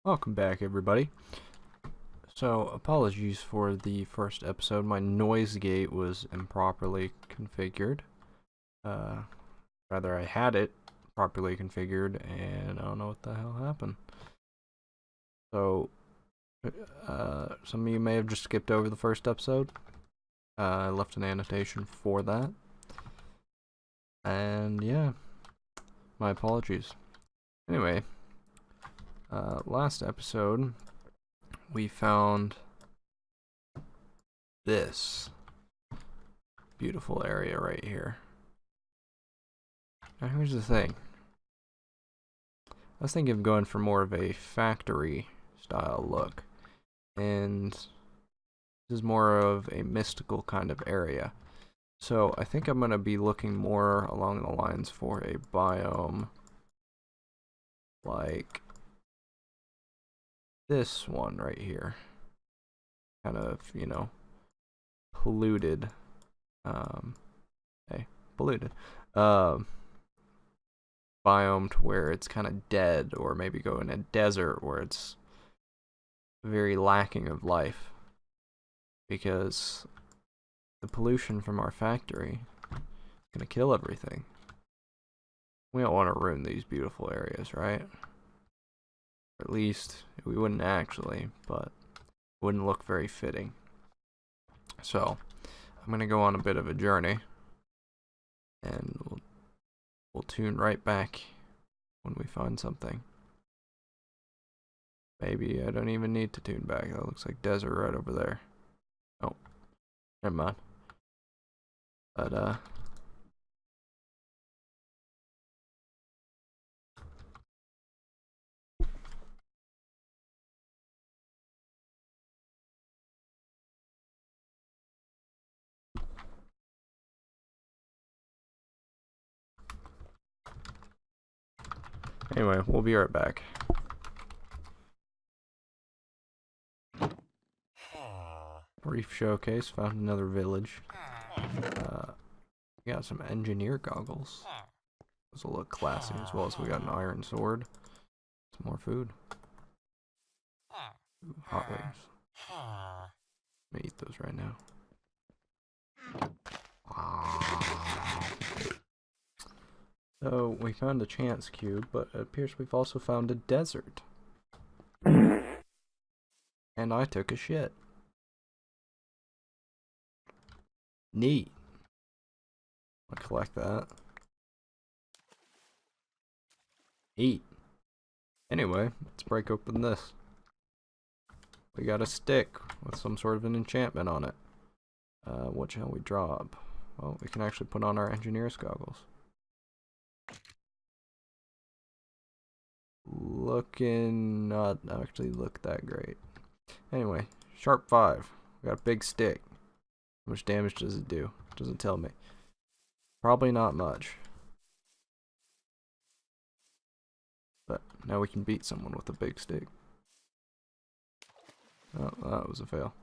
Welcome back, everybody. So, apologies for the first episode. My noise gate was improperly configured. Rather, I had it properly configured, and I don't know what the hell happened. So, some of you may have just skipped over the first episode. I left an annotation for that. And yeah, my apologies. Anyway, last episode, we found this beautiful area right here. Now here's the thing. I was thinking of going for more of a factory style look, and this is more of a mystical kind of area. So I think I'm going to be looking more along the lines for a biome like this one right here. Kind of, you know, polluted. Polluted. Biome to where it's kind of dead, or maybe go in a desert where it's very lacking of life. Because the pollution from our factory is going to kill everything. We don't want to ruin these beautiful areas, right? Or at least, we wouldn't actually, but it wouldn't look very fitting. So, I'm going to go on a bit of a journey, and we'll tune right back when we find something. Maybe I don't even need to tune back. That looks like desert right over there. Oh, never mind. But, anyway, we'll be right back. Brief showcase, found another village. We got some engineer goggles. Those will look classy, as well as we got an iron sword. Some more food. Ooh, hot wings. Let me eat those right now. So, we found a chance cube, but it appears we've also found a desert. And I took a shit. Neat. I'll collect that. Eat. Anyway, let's break open this. We got a stick with some sort of an enchantment on it. What shall we drop? Well, we can actually put on our engineer's goggles. Looking not actually look that great. Anyway, sharp 5. We got a big stick. How much damage does it do? Doesn't tell me. Probably not much. But now we can beat someone with a big stick. Oh, that was a fail.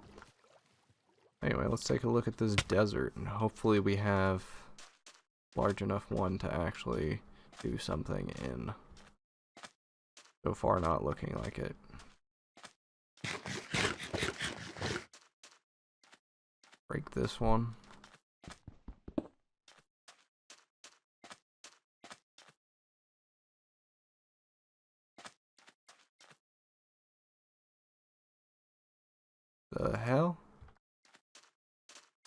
Anyway, let's take a look at this desert, and hopefully we have a large enough one to actually do something in. So far, not looking like it. Break this one. The hell?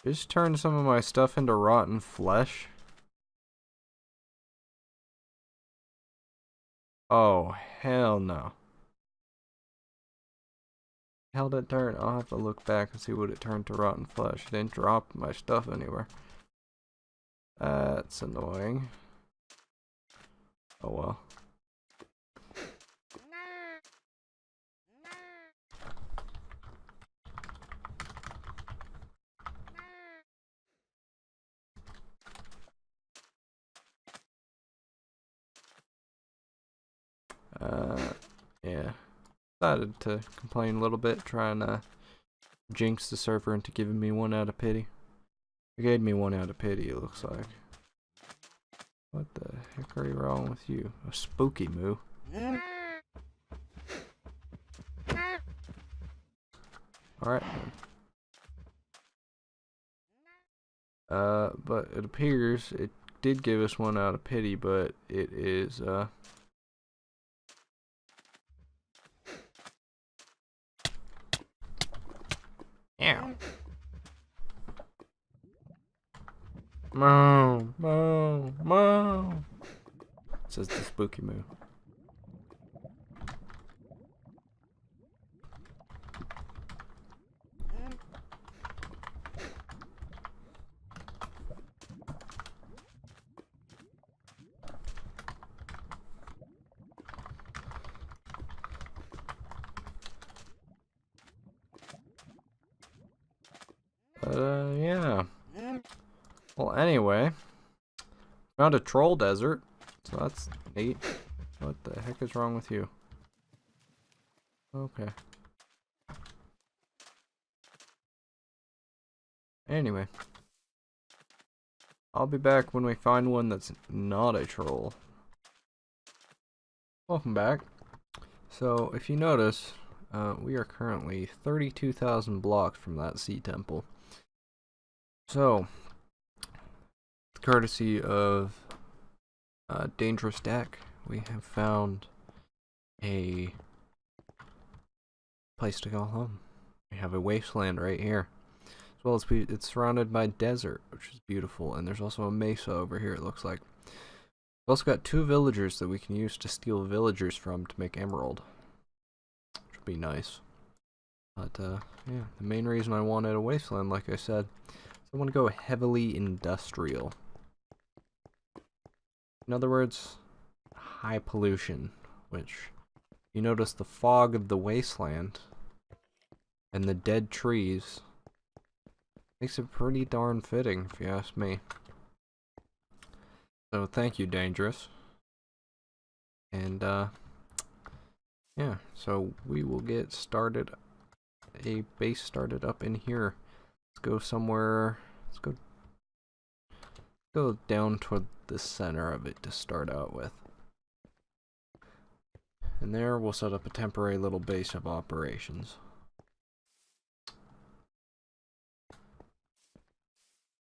Just turned some of my stuff into rotten flesh. Oh, hell no. Hell did it turn? I'll have to look back and see what it turned to rotten flesh. It didn't drop my stuff anywhere. That's annoying. Oh well. Yeah. Decided to complain a little bit, trying to jinx the server into giving me 1 out of pity. It gave me 1 out of pity, it looks like. What the heck are you wrong with you? A spooky moo. Alright then. But it appears it did give us one out of pity, but it is, Ow. Moo, moo, moo. Says the spooky moo. Yeah. Well, anyway, found a troll desert, so that's neat. What the heck is wrong with you? Okay. Anyway, I'll be back when we find one that's not a troll. Welcome back. So, if you notice, we are currently 32,000 blocks from that sea temple. So, courtesy of Dangerous Deck, we have found a place to go home. We have a wasteland right here. As well as it's surrounded by desert, which is beautiful, and there's also a mesa over here, it looks like. We've also got 2 villagers that we can use to steal villagers from to make emerald, which would be nice. But, yeah, the main reason I wanted a wasteland, like I said, is I want to go heavily industrial. In other words, high pollution, which you notice the fog of the wasteland and the dead trees makes it pretty darn fitting, if you ask me. So thank you, Dangerous. And yeah, so we will get started, a base started up in here. Let's go somewhere, let's go down toward the center of it to start out with. And there we'll set up a temporary little base of operations.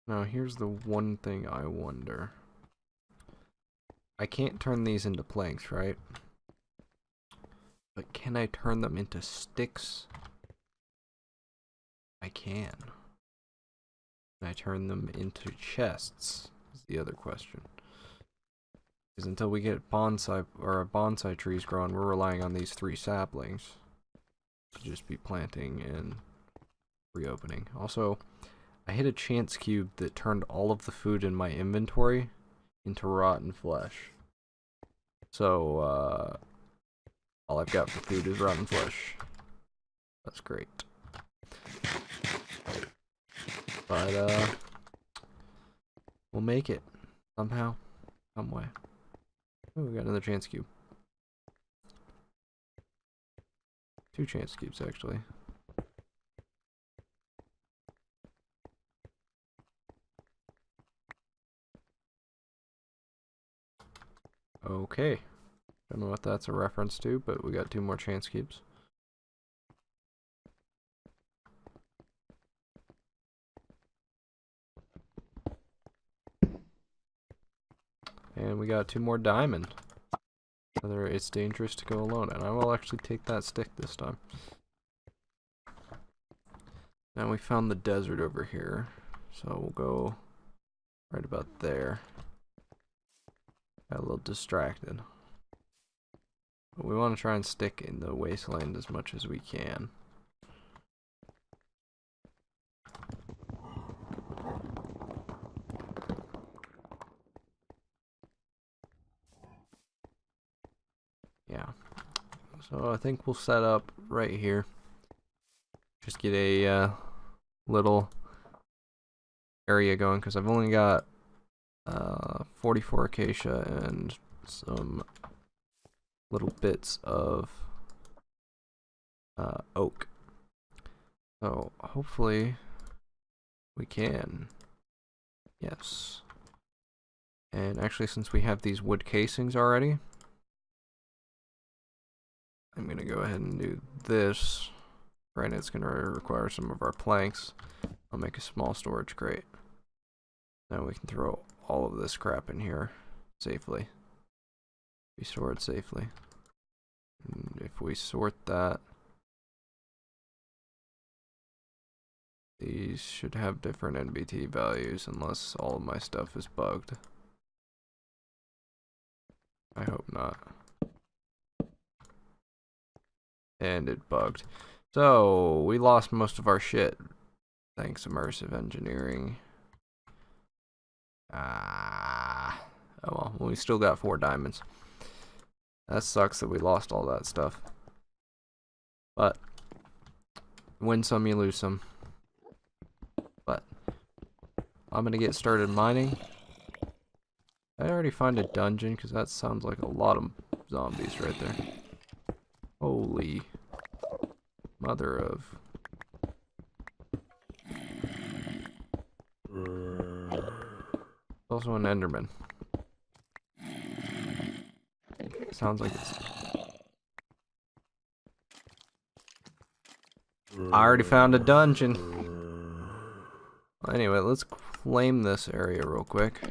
Now here's the one thing I wonder. I can't turn these into planks, right? But can I turn them into sticks? I can. Can I turn them into chests? Is the other question. Because until we get bonsai trees growing, we're relying on these 3 saplings to just be planting and reopening. Also, I hit a chance cube that turned all of the food in my inventory into rotten flesh. So, all I've got for food is rotten flesh. That's great. But, we'll make it. Somehow. Some way. Oh, we got another chance cube. 2 chance cubes, actually. Okay. Don't know what that's a reference to, but we got 2 more chance cubes. And we got 2 more diamond. Whether it's dangerous to go alone, and I will actually take that stick this time. Now we found the desert over here, so we'll go right about there. Got a little distracted. But we want to try and stick in the wasteland as much as we can. Yeah. So I think we'll set up right here. Just get a little area going, because I've only got 44 acacia and some little bits of oak. So hopefully we can. Yes. And actually, since we have these wood casings already, I'm gonna go ahead and do this Granted, it's going to require some of our planks. I'll make a small storage crate. Then we can throw all of this crap in here safely. Be stored safely. And if we sort that, these should have different NBT values unless all of my stuff is bugged. I hope not. And it bugged. So, we lost most of our shit. Thanks, immersive engineering. Oh well, we still got 4 diamonds. That sucks that we lost all that stuff. But, win some, you lose some. But, I'm gonna get started mining. I already find a dungeon, because that sounds like a lot of zombies right there. Holy mother of... Also an Enderman. Sounds like it's... I already found a dungeon. Well, anyway, let's claim this area real quick.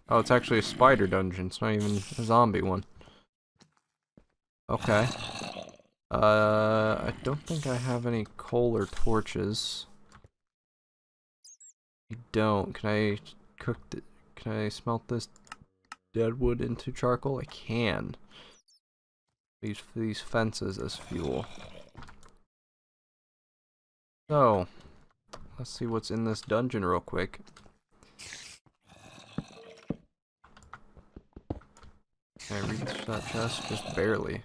Oh, it's actually a spider dungeon. It's not even a zombie one. Okay. I don't think I have any coal or torches. I don't. Can I cook it? Can I smelt this dead wood into charcoal? I can. Use these fences as fuel. So, let's see what's in this dungeon real quick. Can I reach that chest? Just barely.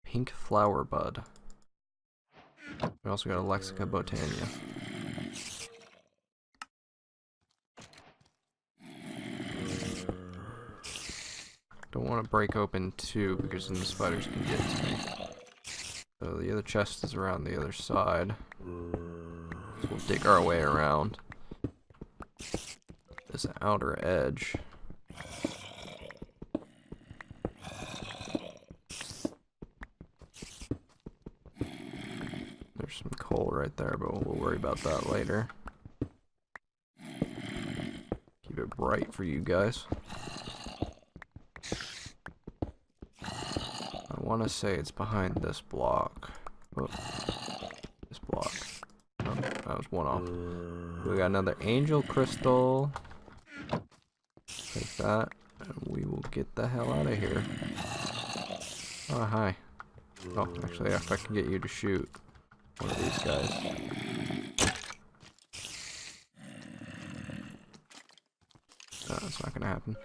Pink flower bud. We also got a Lexica botania. Don't want to break open 2 because then the spiders can get to me. So the other chest is around the other side. So we'll dig our way around this outer edge. There's some coal right there, but we'll worry about that later. Keep it bright for you guys. I want to say it's behind this block. Oh, this block. Oh, that was one off. We got another angel crystal. Take that, and we will get the hell out of here. Oh, hi. Oh, actually, if I can get you to shoot one of these guys. No, that's not gonna happen.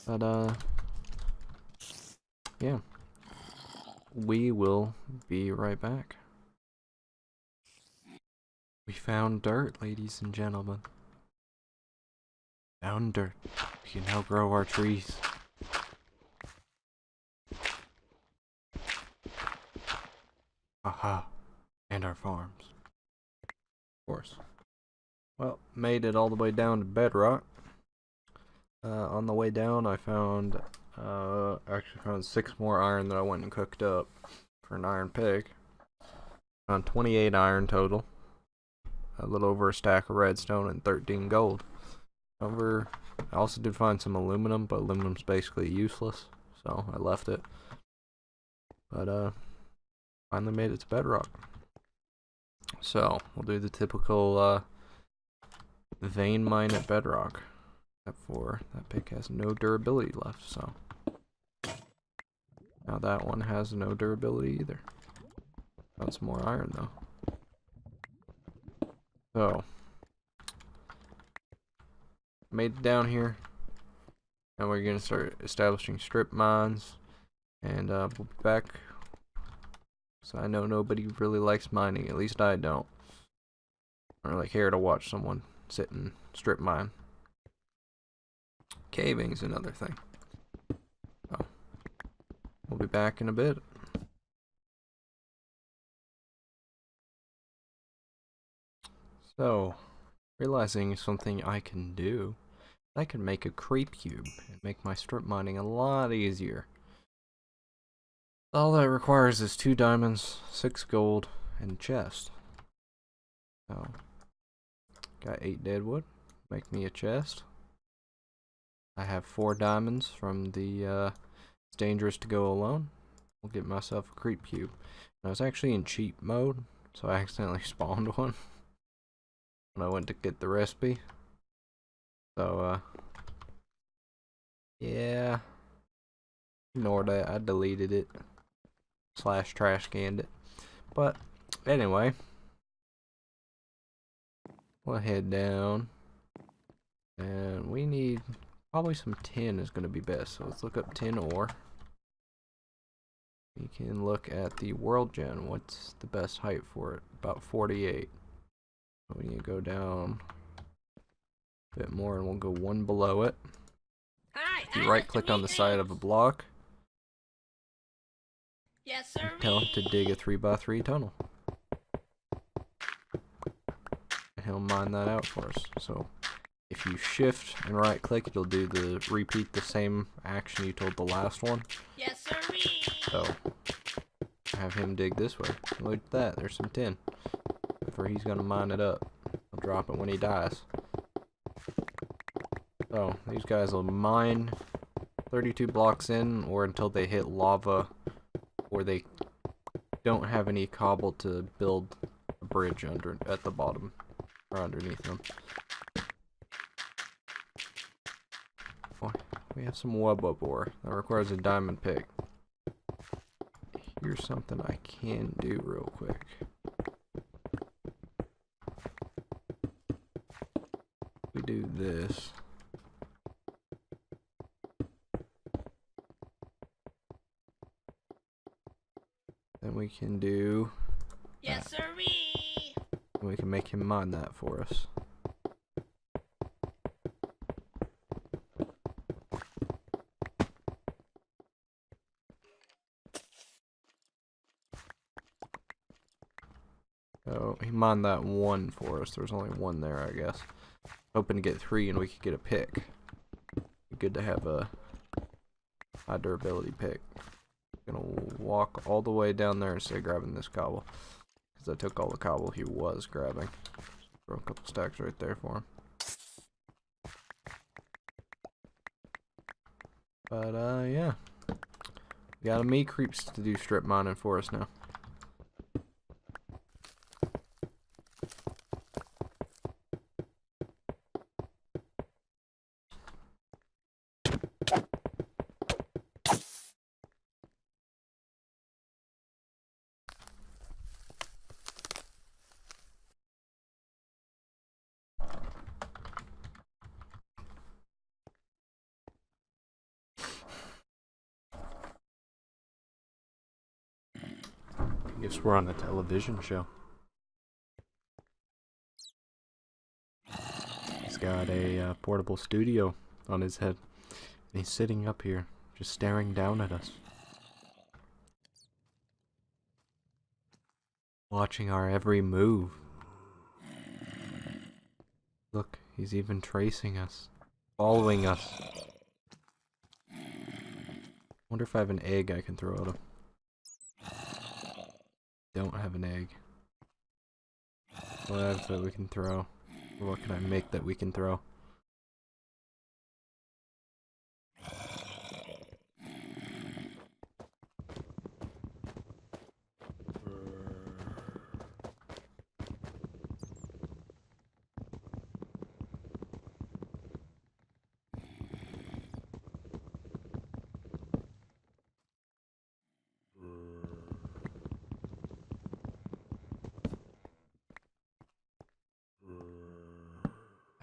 But, yeah. We will be right back. We found dirt, ladies and gentlemen. Found dirt. We can now grow our trees. Aha. And our farms. Of course. Well, made it all the way down to bedrock. On the way down, I found, actually found 6 more iron that I went and cooked up for an iron pig. Found 28 iron total. A little over a stack of redstone and 13 gold. However, I also did find some aluminum, but aluminum's basically useless, so I left it. But, finally made it to bedrock. So, we'll do the typical, vein mine at bedrock. Except for that pick has no durability left, so. Now that one has no durability either. Got some more iron though. So. Made it down here. And we're gonna start establishing strip mines. And we'll be back. So I know nobody really likes mining, at least I don't. I don't really care to watch someone sit and strip mine. Caving's another thing. Oh. We'll be back in a bit. So, realizing something I can do. I can make a creep cube and make my strip mining a lot easier. All that requires is 2 diamonds, 6 gold, and a chest. So, got 8 dead wood. Make me a chest. I have 4 diamonds from the It's Dangerous to Go Alone. I'll get myself a creep cube. And I was actually in cheat mode, so I accidentally spawned one when I went to get the recipe. So, yeah. Ignore that. I deleted it. / trash canned it. But, anyway. We'll head down. And we need probably some tin is going to be best. So let's look up tin ore. We can look at the world gen. What's the best height for it? About 48. We need to go down a bit more and we'll go one below it. If you right click on the side of a block, yes, sir. Tell him to dig a 3x3 tunnel. And he'll mine that out for us. So if you shift and right click, it'll do repeat the same action you told the last one. Yes, sir. So have him dig this way. Look at that, there's some tin. For he's gonna mine it up. I'll drop it when he dies. So these guys will mine 32 blocks in, or until they hit lava, or they don't have any cobble to build a bridge at the bottom or underneath them. Oh, we have some wubba ore that requires a diamond pick. Here's something I can do real quick. We do this. Then we can do yes, that. sirree. And we can make him mine that for us. So he mined that one for us. There's only one there, I guess. Hoping to get 3 and we could get a pick. Be good to have a high durability pick. Gonna walk all the way down there instead of grabbing this cobble, because I took all the cobble he was grabbing. Throw a couple stacks right there for him. But yeah, we got a meat creeps to do strip mining for us now. Guess we're on a television show. He's got a portable studio on his head. And he's sitting up here, just staring down at us. Watching our every move. Look, he's even tracing us. Following us. Wonder if I have an egg I can throw at him. Don't have an egg. What else that we can throw? Or what can I make that we can throw?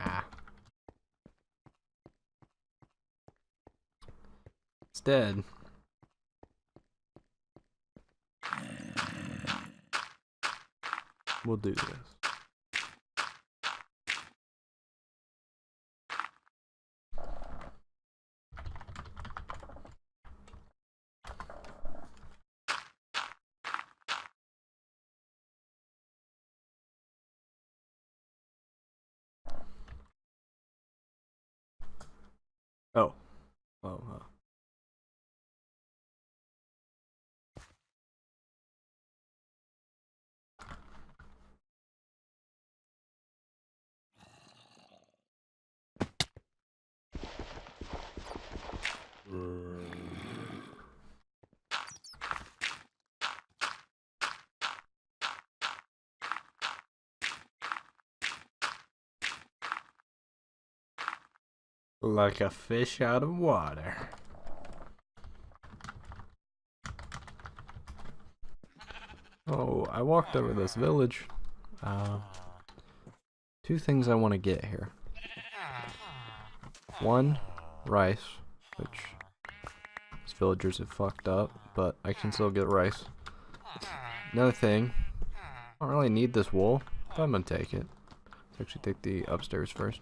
Ah. It's dead. We'll do this. Oh. Oh, like a fish out of water. Oh, I walked over this village. Two things I want to get here. One, rice, which these villagers have fucked up, but I can still get rice. Another thing, I don't really need this wool, but I'm gonna take it. Let's actually take the upstairs first.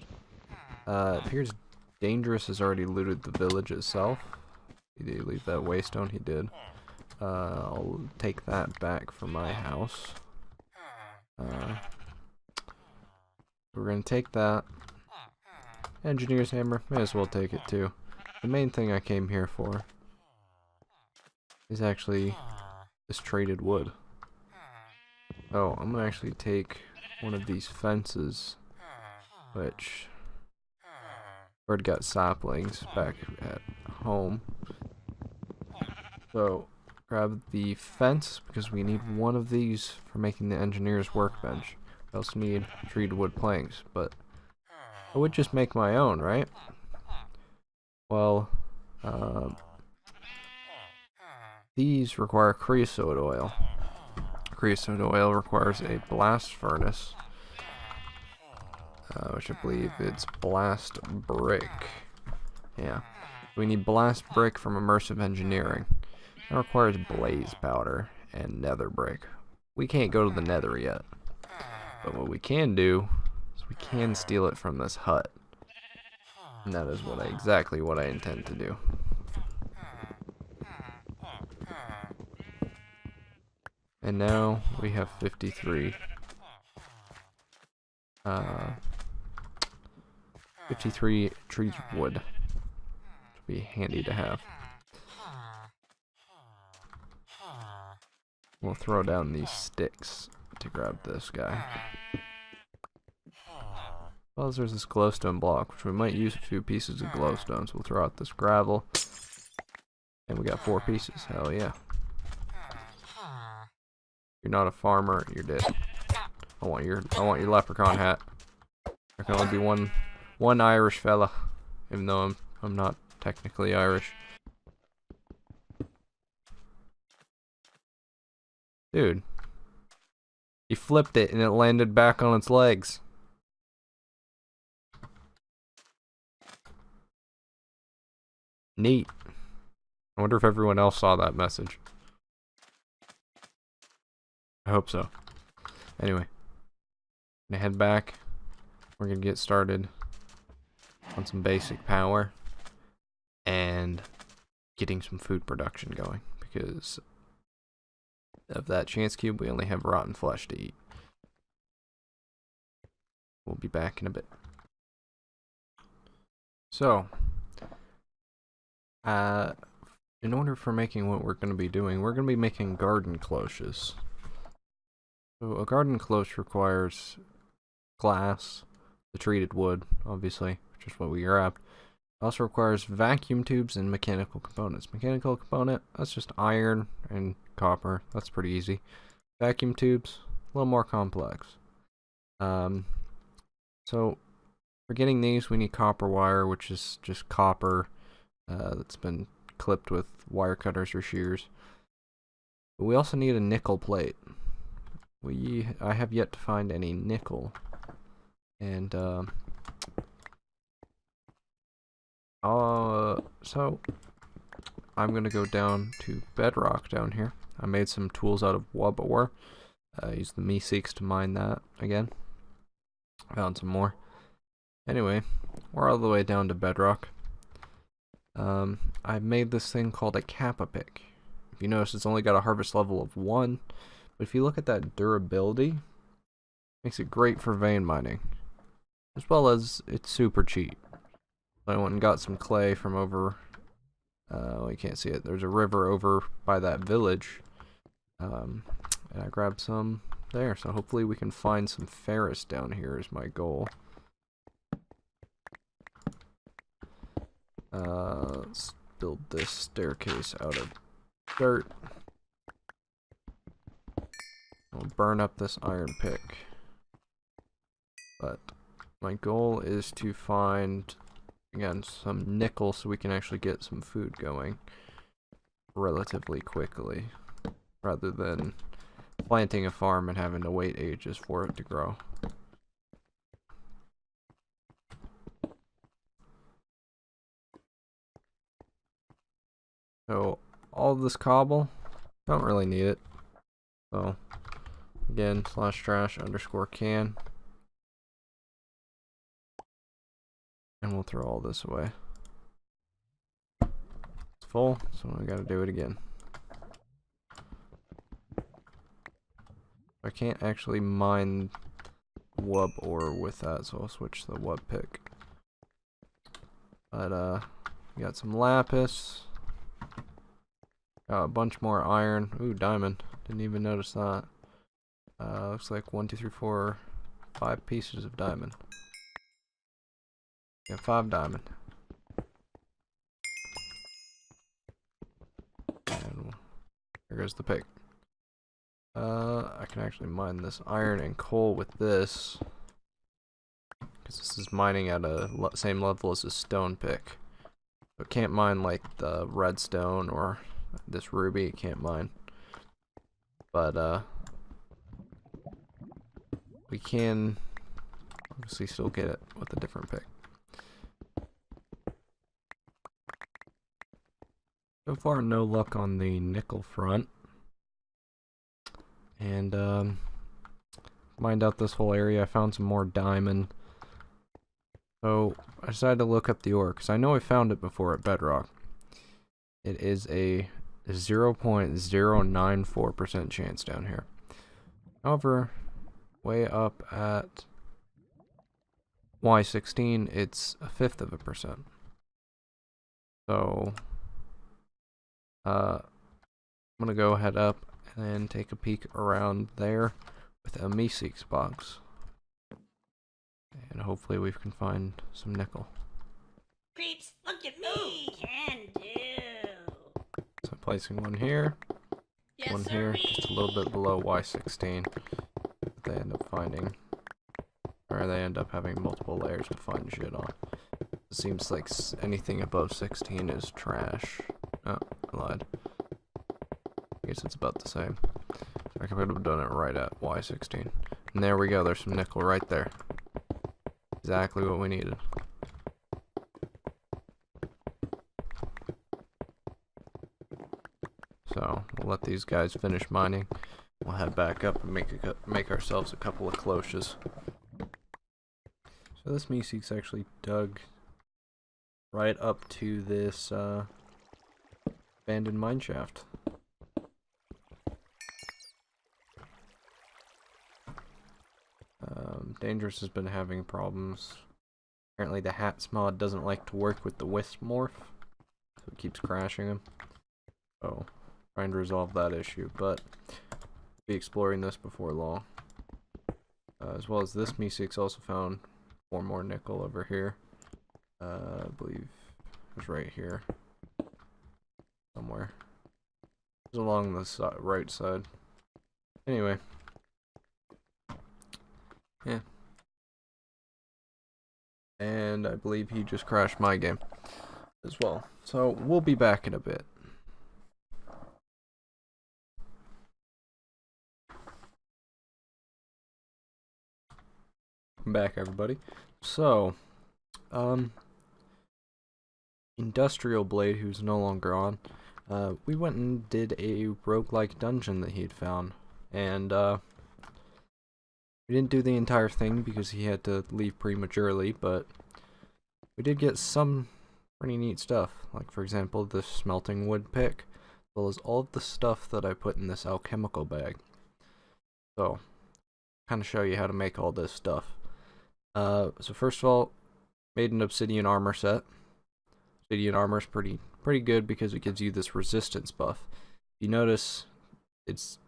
It appears Dangerous has already looted the village itself. Did he leave that waystone? He did. I'll take that back for my house. We're gonna take that. Engineer's hammer, may as well take it too. The main thing I came here for is actually this traded wood. Oh, I'm gonna actually take one of these fences, which already got saplings back at home. So, grab the fence because we need one of these for making the engineer's workbench. We also need treated wood planks, but I would just make my own, right? Well, these require creosote oil. Creosote oil requires a blast furnace, which I believe it's blast brick. Yeah, we need blast brick from immersive engineering. That requires blaze powder and nether brick. We can't go to the nether yet, but what we can do is we can steal it from this hut, and that is exactly what I intend to do. And now we have 53. 53 trees of wood. Should be handy to have. We'll throw down these sticks to grab this guy. Well, there's this glowstone block, which we might use a few pieces of glowstone, so we'll throw out this gravel. And we got 4 pieces, hell yeah. You're not a farmer, you're dead. I want your leprechaun hat. There can only be one Irish fella, even though I'm not technically Irish. Dude, he flipped it and it landed back on its legs. Neat. I wonder if everyone else saw that message. I hope so. Anyway, I'm gonna head back. We're gonna get started on some basic power and getting some food production going, because of that chance cube we only have rotten flesh to eat. We'll be back in a bit. So, in order for making what we're going to be doing, we're going to be making garden cloches. So a garden cloche requires glass, the treated wood, obviously, which is what we grabbed. It also requires vacuum tubes and mechanical components. Mechanical component, that's just iron and copper. That's pretty easy. Vacuum tubes, a little more complex. So for getting these, we need copper wire, which is just copper that's been clipped with wire cutters or shears. But we also need a nickel plate. I have yet to find any nickel, and so I'm gonna go down to bedrock down here. I made some tools out of wub ore. Use the Meeseeks to mine that again. Found some more. Anyway, we're all the way down to bedrock. I made this thing called a kappa pick. If you notice, it's only got a harvest level of 1, but if you look at that durability, it makes it great for vein mining, as well as it's super cheap. I went and got some clay from over, well, you can't see it, there's a river over by that village, and I grabbed some there, so hopefully we can find some ferrous down here is my goal. Let's build this staircase out of dirt. I'll burn up this iron pick. But my goal is to find, again, some nickel so we can actually get some food going relatively quickly, rather than planting a farm and having to wait ages for it to grow. So all of this cobble, don't really need it. So again, /trash_can. And we'll throw all this away. It's full, so I gotta do it again. I can't actually mine wub ore with that, so I'll switch to the wub pick. But we got some lapis. Got a bunch more iron. Ooh, diamond. Didn't even notice that. Looks like 1, 2, 3, 4, 5 pieces of diamond. Got 5 diamond. And there goes the pick. I can actually mine this iron and coal with this, because this is mining at a same level as a stone pick. So it can't mine like the redstone or this ruby, it can't mine. But we can obviously still get it with a different pick. So far, no luck on the nickel front. And mined out this whole area. I found some more diamond. So I decided to look up the ore, because I know I found it before at Bedrock. It is a 0.094% chance down here. However, way up at Y16, it's 1/5%. So I'm gonna go head up and take a peek around there with a Meeseeks box, and hopefully we can find some nickel. Creeps, look at me! Can do. So placing one here, Yes, one sir. here, just a little bit below Y16. They end up finding, or they end up having multiple layers to find shit on. It seems like anything above 16 is trash. Oh, I lied. I guess it's about the same. I could have done it right at Y16. And there we go, there's some nickel right there. Exactly what we needed. So, we'll let these guys finish mining. We'll head back up and make ourselves a couple of cloches. So this Meeseeks actually dug right up to this abandoned mine shaft. Dangerous has been having problems. Apparently the hats mod doesn't like to work with the wisp morph, so it keeps crashing him. So, trying to resolve that issue, but we'll be exploring this before long. As well as this Meeseeks also found 4 more nickel over here. I believe it was right here. Somewhere. It was along the right side. Anyway. Yeah. And I believe he just crashed my game as well. So we'll be back in a bit. I'm back, everybody. So, Industrial Blade, who's no longer on, we went and did a roguelike dungeon that he'd found. And, we didn't do the entire thing because he had to leave prematurely, but we did get some pretty neat stuff. Like, for example, this smelting wood pick, as well as all of the stuff that I put in this alchemical bag. So, kind of show you how to make all this stuff. So first of all, Made an obsidian armor set. Obsidian armor is pretty good because it gives you this resistance buff. You notice it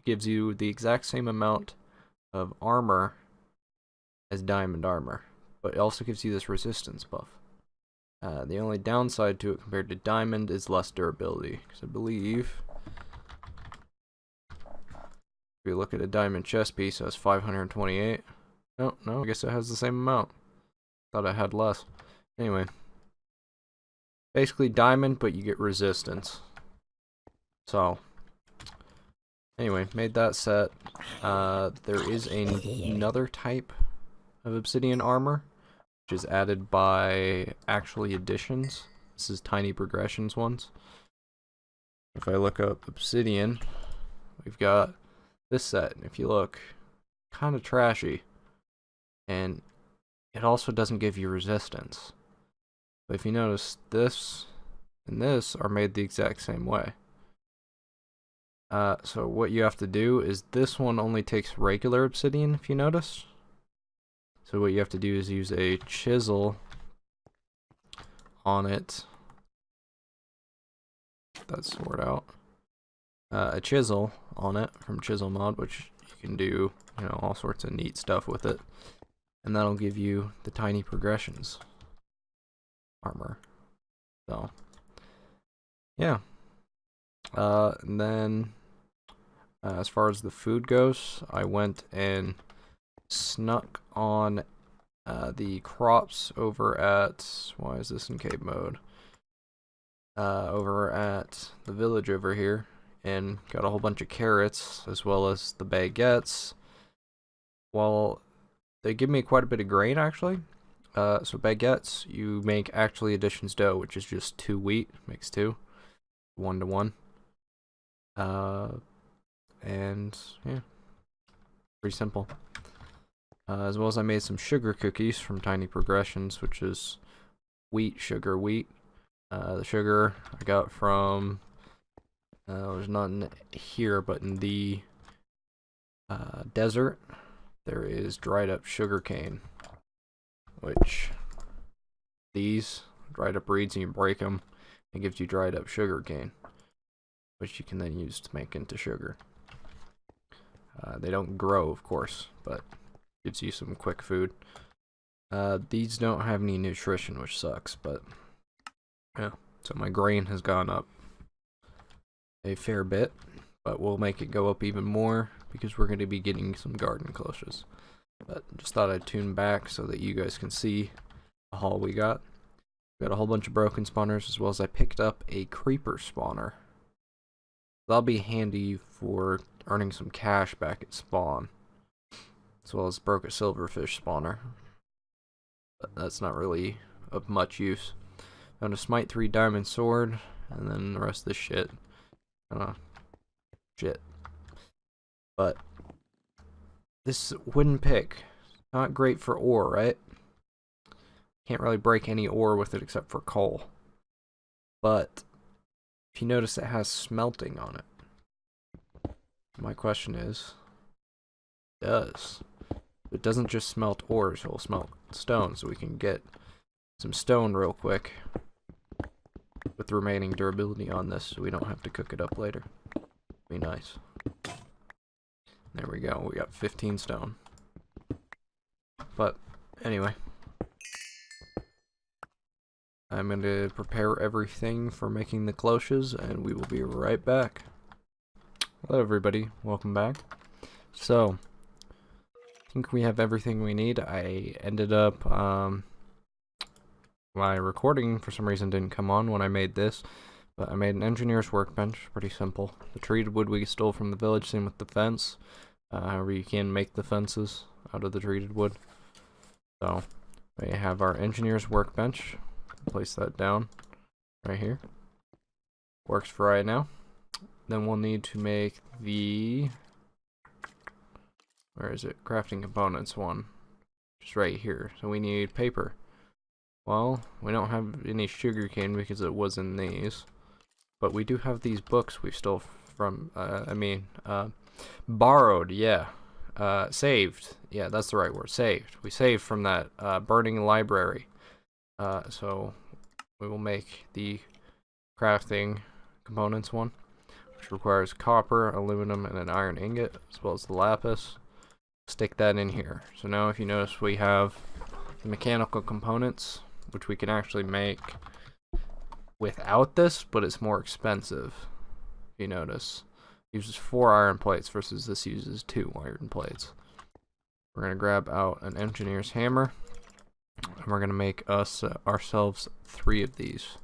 gives you the exact same amount of armor as diamond armor, but it also gives you this resistance buff. The only downside to it compared to diamond is less durability, because I believe if you look at a diamond chest piece, it has 528. No, I guess it has the same amount. Thought it had less. Anyway, basically diamond, but you get resistance. So, anyway, made that set. There is another type of obsidian armor, which is added by actually additions. This is tiny progressions ones. If I look up obsidian, we've got this set. If you look, kind of trashy. And it also doesn't give you resistance. But if you notice, this and this are made the exact same way. So what you have to do is this one only takes regular obsidian, if you notice. So what you have to do is use a chisel on it. Get that sort out. A chisel on it from Chisel Mod, which you can do, all sorts of neat stuff with it. And that'll give you the tiny progressions armor. So, yeah. And then, as far as the food goes, I went and snuck on the crops over at, why is this in cave mode? Over at the village over here, and got a whole bunch of carrots, as well as the baguettes. Well, they give me quite a bit of grain, actually. So baguettes, you make actually additions dough, which is just 2 wheat, makes 2, 1 to 1. And yeah, pretty simple. As well as I made some sugar cookies from Tiny Progressions, which is wheat. The sugar I got from, there's not in here, but in the desert, there is dried up sugar cane, which these dried up reeds, and you break them, it gives you dried up sugar cane, which you can then use to make into sugar. They don't grow, of course, but gives you some quick food. These don't have any nutrition, which sucks, but yeah. So my grain has gone up a fair bit, but we'll make it go up even more because we're going to be getting some garden cloches. But just thought I'd tune back so that you guys can see the haul we got. We got a whole bunch of broken spawners, as well as I picked up a creeper spawner. That'll be handy for earning some cash back at spawn, as well as broke a silverfish spawner. But that's not really of much use. Found a smite 3 diamond sword, and then the rest of this shit. Shit. But this wooden pick, not great for ore, right? Can't really break any ore with it except for coal. But if you notice, it has smelting on it. My question is, it does. It doesn't just smelt ores, it'll smelt stone, so we can get some stone real quick with remaining durability on this, so we don't have to cook it up later. Be nice. There we go, we got 15 stone. But anyway, I'm going to prepare everything for making the cloches, and we will be right back. Hello everybody, welcome back. So, I think we have everything we need. I ended up, my recording for some reason didn't come on when I made this, but I made an engineer's workbench, pretty simple. The treated wood we stole from the village, same with the fence. However, you can make the fences out of the treated wood. So, we have our engineer's workbench. Place that down right here. Works for right now. Then we'll need to make the, where is it? Crafting components one. Just right here. So we need paper. Well, we don't have any sugarcane because it was in these. But we do have these books we stole from, borrowed, yeah. saved. Yeah, that's the right word. Saved. We saved from that burning library. So we will make the crafting components one, which requires copper, aluminum, and an iron ingot, as well as the lapis. Stick that in here. So now if you notice, we have the mechanical components, which we can actually make without this, but it's more expensive. If you notice, it uses 4 iron plates versus this uses 2 iron plates. We're going to grab out an engineer's hammer, and we're going to make ourselves 3 of these.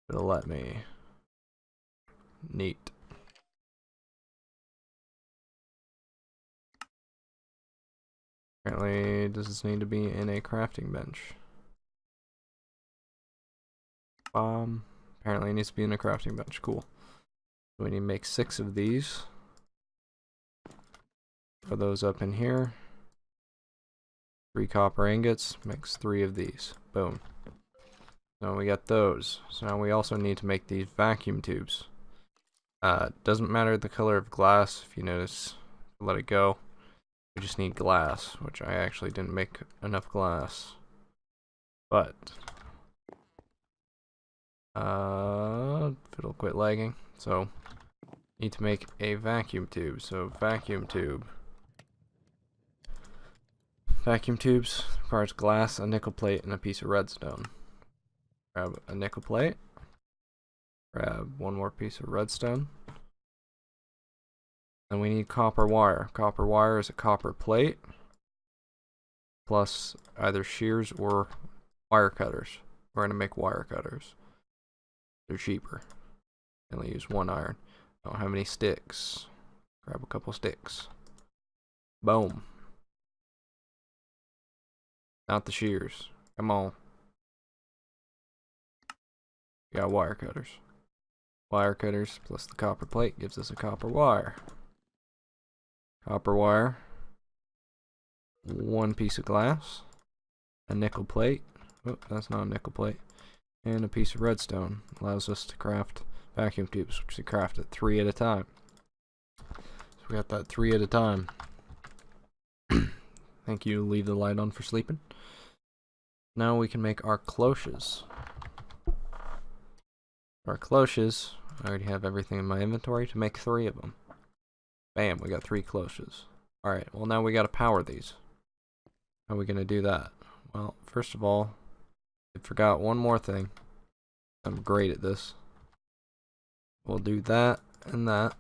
It'll let me. Neat. Apparently, does this need to be in a crafting bench? Apparently it needs to be in a crafting bench. Cool. So we need to make 6 of these. Put those up in here. 3 copper ingots makes 3 of these. Boom. So we got those. So now we also need to make these vacuum tubes. Doesn't matter the color of glass, if you notice. Let it go. We just need glass, which I actually didn't make enough glass. But if it'll quit lagging. So need to make a vacuum tube. So vacuum tube. Vacuum tubes requires glass, a nickel plate, and a piece of redstone. Grab a nickel plate. Grab 1 more piece of redstone. And we need copper wire. Copper wire is a copper plate plus either shears or wire cutters. We're going to make wire cutters. They're cheaper. Only use 1 iron. Don't have any sticks. Grab a couple sticks. Boom. Not the shears. Come on. We got wire cutters. Wire cutters plus the copper plate gives us a copper wire. Copper wire. 1 piece of glass. A nickel plate. Oh, that's not a nickel plate. And a piece of redstone. Allows us to craft vacuum tubes, which we craft at 3 at a time. So we got that 3 at a time. Thank you, leave the light on for sleeping. Now we can make our cloches. Our cloches, I already have everything in my inventory to make 3 of them. Bam, we got 3 cloches. Alright, well now we gotta power these. How are we gonna do that? Well, first of all, I forgot one more thing. I'm great at this. We'll do that and that.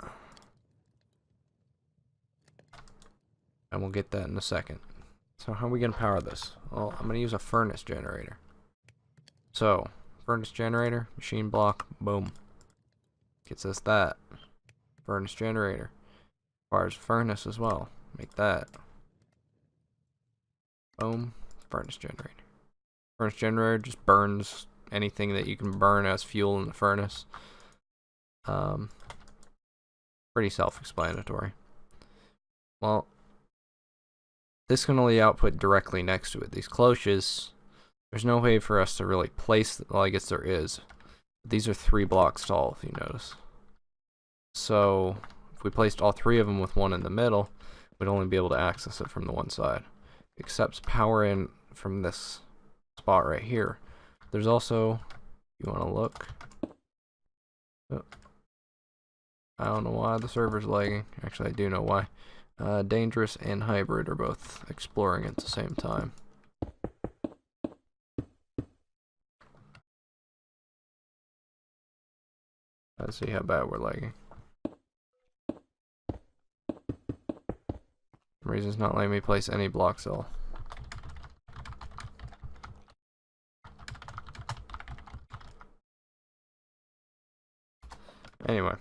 And we'll get that in a second. So how are we gonna power this? Well, I'm gonna use a furnace generator. So, furnace generator, machine block, boom. Gets us that. Furnace generator. Requires furnace as well. Make that. Boom. Furnace generator. Furnace generator just burns anything that you can burn as fuel in the furnace. Pretty self-explanatory. Well, this can only output directly next to it. These cloches, there's no way for us to really place them. Well, I guess there is. These are 3 blocks tall, if you notice. So, if we placed all 3 of them with 1 in the middle, we'd only be able to access it from the one side. It accepts power in from this spot right here. There's also, you want to look. Oh, I don't know why the server's lagging. Actually, I do know why. Dangerous and hybrid are both exploring at the same time. Let's see how bad we're lagging. For some reason it's not letting me place any block cell. Anyway,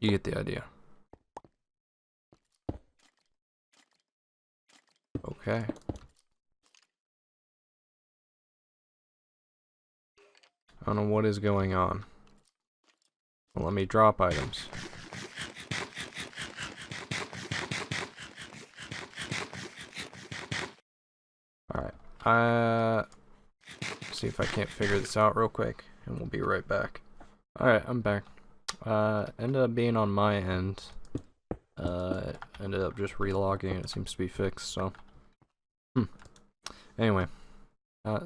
you get the idea. Okay. I don't know what is going on. Well, let me drop items. Alright. See if I can't figure this out real quick, and we'll be right back. Alright, I'm back. ended up being on my end. Ended up just relogging and it seems to be fixed, so. Anyway.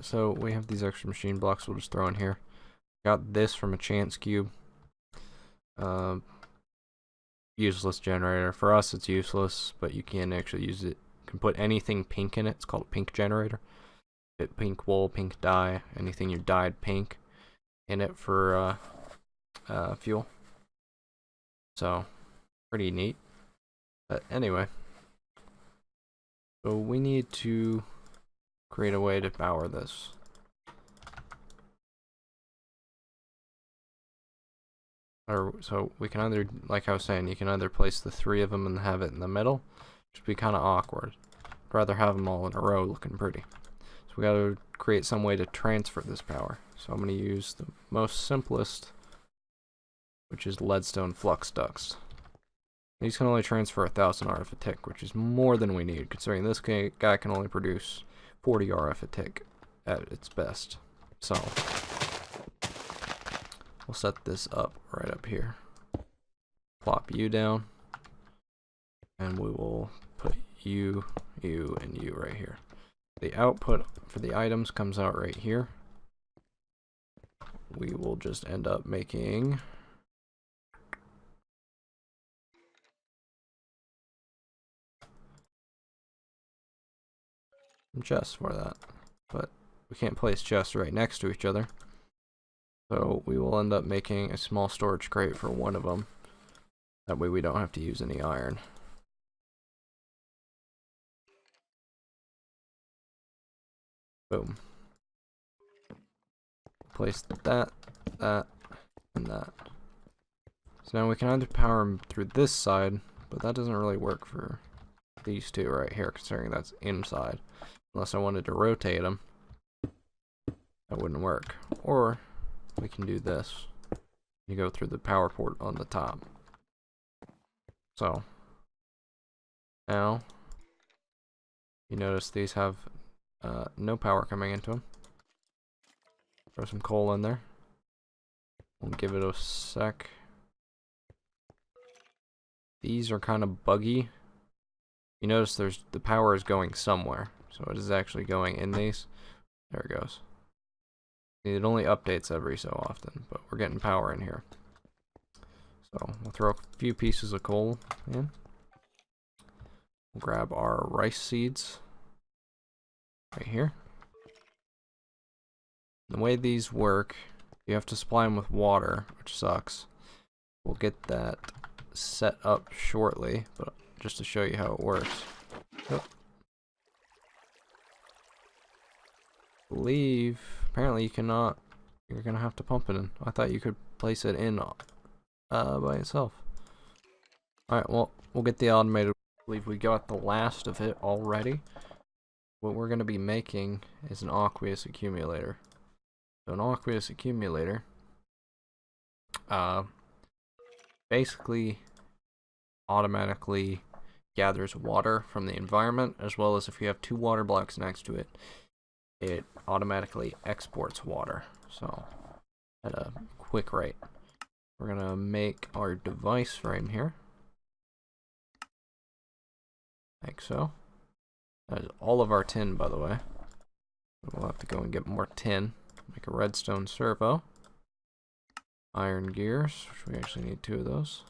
So we have these extra machine blocks we'll just throw in here. Got this from a chance cube. Useless generator. For us it's useless, but you can actually use it. You can put anything pink in it. It's called a pink generator. Put pink wool, pink dye, anything you dyed pink in it for fuel. So, pretty neat. But anyway. So we need to create a way to power this. So we can either, like I was saying, you can either place the 3 of them and have it in the middle, which would be kind of awkward. I'd rather have them all in a row looking pretty. So we gotta create some way to transfer this power. So I'm gonna use the most simplest, which is leadstone flux ducts. These can only transfer 1,000 RF a tick, which is more than we need, considering this guy can only produce 40 RF a tick at its best. So we'll set this up right up here. Plop you down. And we will put you, and you right here. The output for the items comes out right here. We will just end up making some chests for that. But we can't place chests right next to each other. So we will end up making a small storage crate for one of them. That way we don't have to use any iron. Boom. Place that, and that. So now we can either power them through this side, but that doesn't really work for these two right here, considering that's inside. Unless I wanted to rotate them, that wouldn't work. Or we can do this. You go through the power port on the top. So now you notice these have no power coming into them. Throw some coal in there. We'll give it a sec. These are kind of buggy. You notice the power is going somewhere. So it is actually going in these. There it goes. It only updates every so often, but we're getting power in here. So we'll throw a few pieces of coal in. We'll grab our rice seeds right here. The way these work, you have to supply them with water, which sucks. We'll get that set up shortly, but just to show you how it works. Oh. Believe apparently you cannot. You're gonna have to pump it in. I thought you could place it in by itself. Alright, well, we'll get the automated. I believe we got the last of it already. What we're gonna be making is an aqueous accumulator. So an aqueous accumulator basically automatically gathers water from the environment, as well as if you have 2 water blocks next to it, it automatically exports water. So at a quick rate. We're gonna make our device frame here. Like so. That is all of our tin, by the way. We'll have to go and get more tin. Make a redstone servo. Iron gears, which we actually need 2 of those.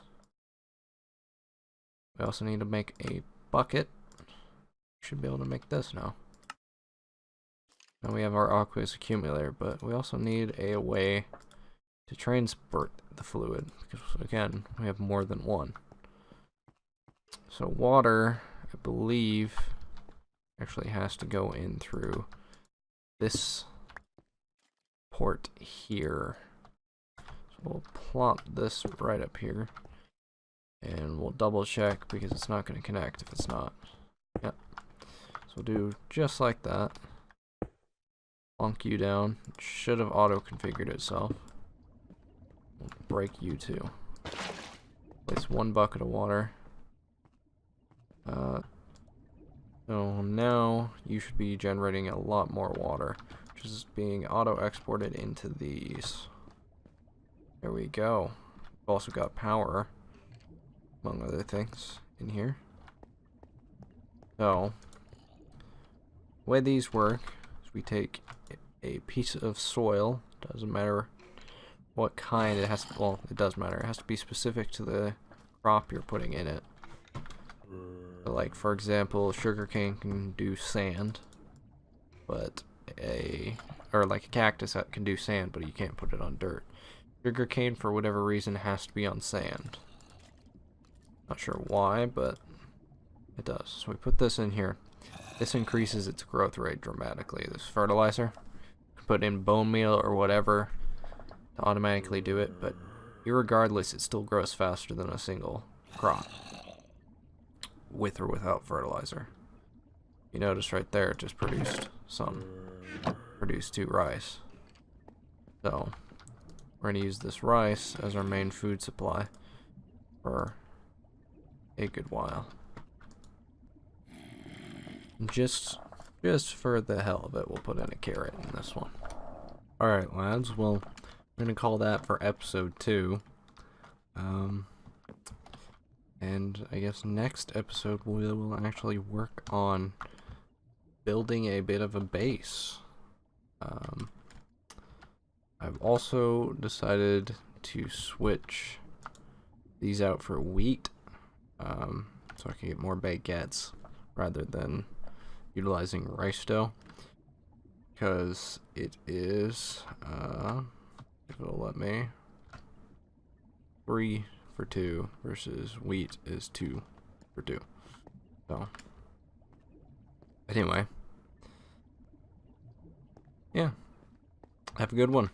We also need to make a bucket. Should be able to make this now. Now we have our aqueous accumulator, but we also need a way to transport the fluid, because again, we have more than one. So water, I believe, actually has to go in through this port here. So we'll plop this right up here, and we'll double check because it's not going to connect if it's not. Yep. So we'll do just like that. Plunk you down. It should have auto configured itself. We'll break you too. Place 1 bucket of water. So now you should be generating a lot more water, which is being auto exported into these. There we go. We've also got power, among other things, in here. So, the way these work is we take a piece of soil, doesn't matter what kind, it has to, well, it does matter, it has to be specific to the crop you're putting in it. So like, for example, sugarcane can do sand, but or like a cactus that can do sand, but you can't put it on dirt. Sugarcane, for whatever reason, has to be on sand. Not sure why, but it does. So we put this in here. This increases its growth rate dramatically. This fertilizer, put in bone meal or whatever to automatically do it, but irregardless, it still grows faster than a single crop, with or without fertilizer. You notice right there, it just produced 2 rice. So we're going to use this rice as our main food supply for a good while. Just for the hell of it, we'll put in a carrot in this one. Alright, lads, well, I'm going to call that for episode 2. And I guess next episode we will actually work on building a bit of a base. I've also decided to switch these out for wheat, so I can get more baguettes rather than utilizing rice dough, because it is, if it'll let me, 3 for 2 versus wheat is 2 for 2. So, anyway, yeah, have a good one.